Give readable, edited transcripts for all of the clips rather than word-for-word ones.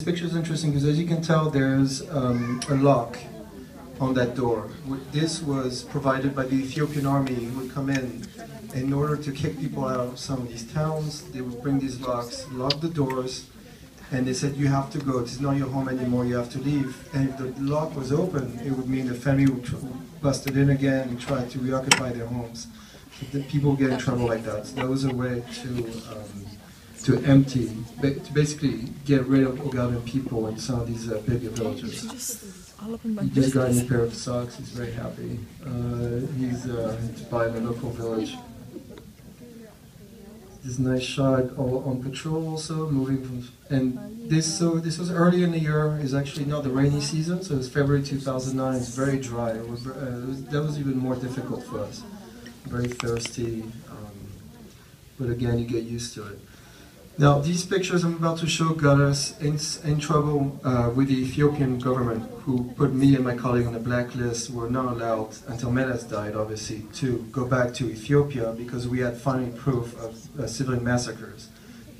This picture is interesting because, as you can tell, there's a lock on that door. This was provided by the Ethiopian army, who would come in order to kick people out of some of these towns. They would bring these locks, lock the doors, and they said, you have to go, this is not your home anymore, you have to leave. And if the lock was open, it would mean the family would bust it in again and try to reoccupy their homes. So the people get in trouble like that. So that was a way to empty, to basically get rid of Ogaden people in some of these bigger villages. He just got a new pair of socks, he's very happy. He's buying a local village. This nice shot on patrol also, moving from, and this was early in the year, it's actually not the rainy season, so it's February 2009, it's very dry. That was even more difficult for us. Very thirsty, but again, you get used to it. Now, these pictures I'm about to show got us in trouble with the Ethiopian government, who put me and my colleague on the blacklist. We're not allowed, until Meles died, obviously, to go back to Ethiopia because we had finally proof of civilian massacres.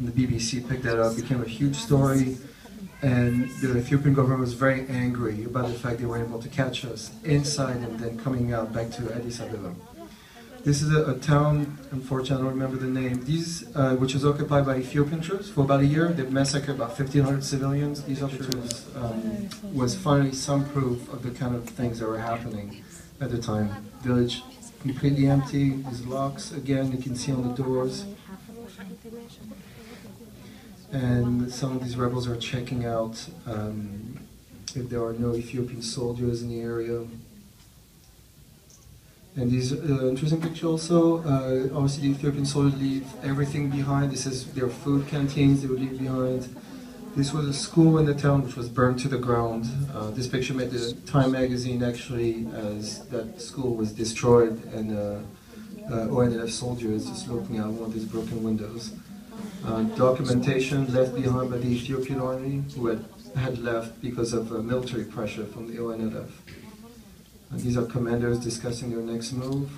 And the BBC picked that up, became a huge story, and the Ethiopian government was very angry about the fact they were able to catch us inside and then coming out back to Addis Ababa. This is a town, unfortunately I don't remember the name, which was occupied by Ethiopian troops for about a year. They massacred about 1,500 civilians. These officers was finally some proof of the kind of things that were happening at the time. Village completely empty, there's locks, again you can see on the doors. And some of these rebels are checking out if there are no Ethiopian soldiers in the area. And these interesting picture also, obviously the Ethiopian soldiers leave everything behind. This is their food canteens they would leave behind. This was a school in the town which was burned to the ground. This picture made the Time magazine actually, as that school was destroyed and ONLF soldiers just looking out one of these broken windows. Documentation left behind by the Ethiopian army who had left because of military pressure from the ONLF. These are commanders discussing their next move,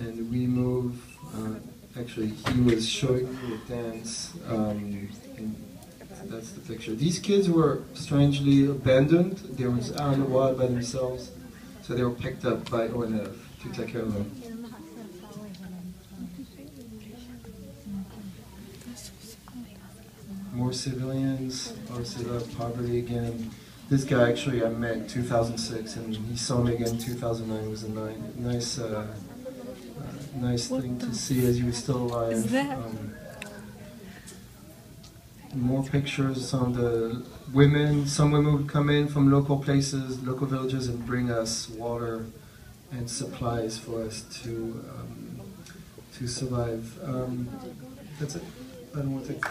and we move, actually he was showing me a dance, and that's the picture. These kids were strangely abandoned, they were out in the wild by themselves, so they were picked up by ONLF to take care of them. More civilians, obviously a lot of poverty again. This guy actually I met in 2006, and he saw me again in 2009. It was a nice thing to see as you were still alive. More pictures. Some women would come in from local places, local villages, and bring us water and supplies for us to survive. That's it. I don't want to take